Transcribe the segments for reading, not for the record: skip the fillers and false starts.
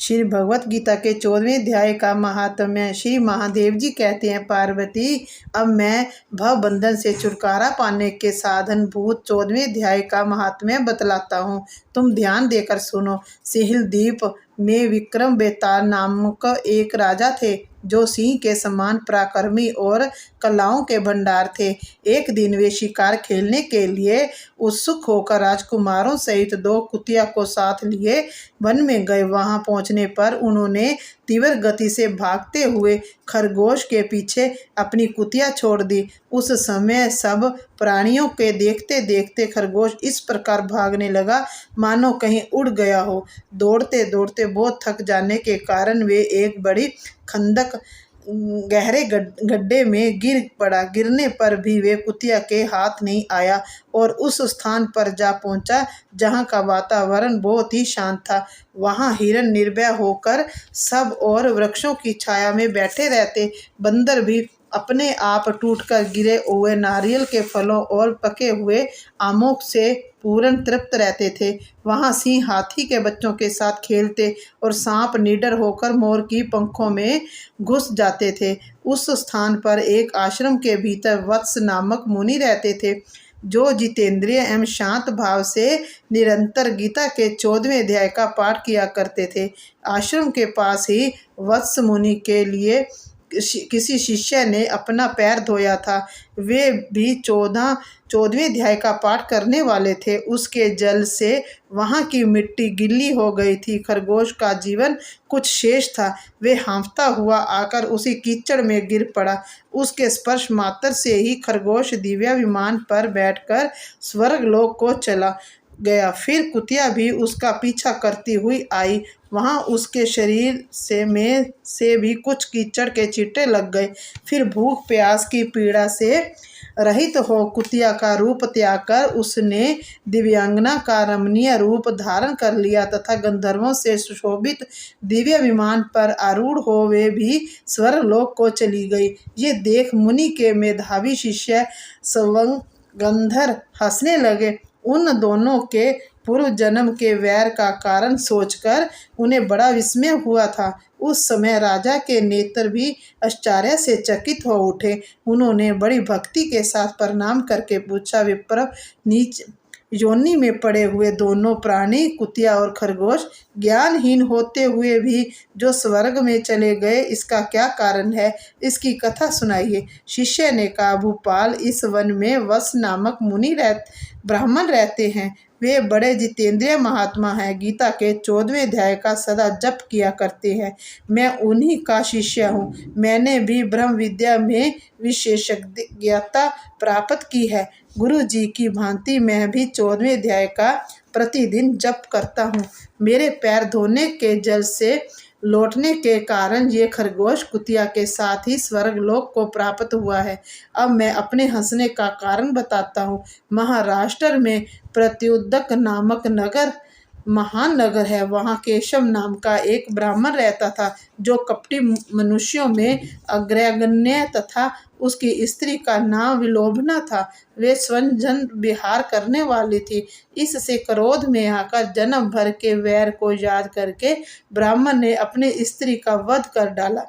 श्री भगवत गीता के 14वें अध्याय का महात्म्य। श्री महादेव जी कहते हैं, पार्वती अब मैं भव बंधन से छुटकारा पाने के साधन भूत 14वें अध्याय का महात्म्य बतलाता हूँ। तुम ध्यान देकर सुनो। सिहिल द्वीप में विक्रम बेताल नामक एक राजा थे जो सिंह के समान पराक्रमी और कलाओं के भंडार थे। एक दिन वे शिकार खेलने के लिए उत्सुक होकर राजकुमारों सहित 2 कुतिया को साथ लिए वन में गए। वहां पहुंचने पर उन्होंने तीव्र गति से भागते हुए खरगोश के पीछे अपनी कुतिया छोड़ दी। उस समय सब प्राणियों के देखते देखते खरगोश इस प्रकार भागने लगा मानो कहीं उड़ गया हो। दौड़ते दौड़ते बहुत थक जाने के कारण वे एक बड़ी खंदक गहरे गड्ढे में गिर पड़ा। गिरने पर भी वे कुतिया के हाथ नहीं आया और उस स्थान पर जा पहुंचा जहां का वातावरण बहुत ही शांत था। वहां हिरन निर्भय होकर सब और वृक्षों की छाया में बैठे रहते। बंदर भी अपने आप टूटकर गिरे हुए नारियल के फलों और पके हुए आमों से पूर्ण तृप्त रहते थे। वहां सिंह हाथी के बच्चों के साथ खेलते और सांप निडर होकर मोर की पंखों में घुस जाते थे। उस स्थान पर एक आश्रम के भीतर वत्स नामक मुनि रहते थे जो जितेंद्रिय एवं शांत भाव से निरंतर गीता के 14वें अध्याय का पाठ किया करते थे। आश्रम के पास ही वत्स मुनि के लिए किसी शिष्य ने अपना पैर धोया था। वे भी 14वें अध्याय का पाठ करने वाले थे। उसके जल से वहां की मिट्टी गिल्ली हो गई थी। खरगोश का जीवन कुछ शेष था। वे हाँफता हुआ आकर उसी कीचड़ में गिर पड़ा। उसके स्पर्श मात्र से ही खरगोश दिव्य विमान पर बैठकर स्वर्गलोक को चला गया। फिर कुतिया भी उसका पीछा करती हुई आई। वहां उसके शरीर से भी कुछ कीचड़ के छींटे लग गए। फिर भूख प्यास की पीड़ा से रहित हो कुतिया का रूप त्याग कर उसने दिव्यांगना का रमणीय रूप धारण कर लिया तथा गंधर्वों से सुशोभित दिव्य विमान पर आरूढ़ हो वे भी स्वर्गलोक को चली गई। ये देख मुनि के मेधावी शिष्य स्वगंधर हंसने लगे। उन दोनों के पूर्व जन्म के वैर का कारण सोचकर उन्हें बड़ा विस्मय हुआ था। उस समय राजा के नेत्र भी आश्चर्य से चकित हो उठे। उन्होंने बड़ी भक्ति के साथ प्रणाम करके पूछा, विप्र, नीच योनि में पड़े हुए दोनों प्राणी कुतिया और खरगोश ज्ञानहीन होते हुए भी जो स्वर्ग में चले गए, इसका क्या कारण है? इसकी कथा सुनाइए। शिष्य ने कहा, भूपाल, इस वन में वत्स नामक मुनि ब्राह्मण रहते हैं। वे बड़े जितेंद्रिय महात्मा हैं। गीता के 14वें अध्याय का सदा जप किया करते हैं। मैं उन्हीं का शिष्य हूँ। मैंने भी ब्रह्म विद्या में विशेषज्ञता प्राप्त की है। गुरु जी की भांति मैं भी 14वें अध्याय का प्रतिदिन जप करता हूँ। मेरे पैर धोने के जल से लौटने के कारण ये खरगोश कुतिया के साथ ही स्वर्गलोक को प्राप्त हुआ है। अब मैं अपने हंसने का कारण बताता हूँ। महाराष्ट्र में प्रत्युदक नामक नगर महान नगर है। वहाँ केशव नाम का एक ब्राह्मण रहता था जो कपटी मनुष्यों में अग्रगण्य तथा उसकी स्त्री का नाम विलोभना था। वे स्वजन विहार करने वाली थी। इससे क्रोध में आकर जन्म भर के वैर को याद करके ब्राह्मण ने अपने स्त्री का वध कर डाला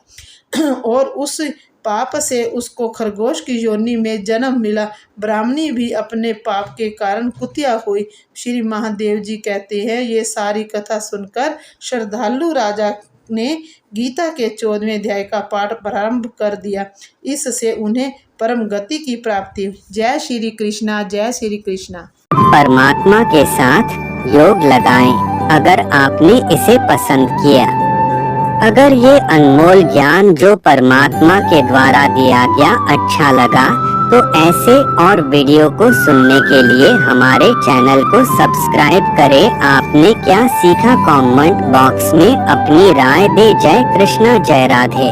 और उस पाप से उसको खरगोश की योनि में जन्म मिला। ब्राह्मणी भी अपने पाप के कारण कुतिया हुई। श्री महादेव जी कहते हैं, ये सारी कथा सुनकर श्रद्धालु राजा ने गीता के 14वें अध्याय का पाठ प्रारंभ कर दिया। इससे उन्हें परम गति की प्राप्ति हुई। जय श्री कृष्णा, जय श्री कृष्णा। परमात्मा के साथ योग लगाएं अगर आपने इसे पसंद किया। अगर ये अनमोल ज्ञान जो परमात्मा के द्वारा दिया गया अच्छा लगा तो ऐसे और वीडियो को सुनने के लिए हमारे चैनल को सब्सक्राइब करें। आपने क्या सीखा कमेंट बॉक्स में अपनी राय दें। जय कृष्णा, जय राधे।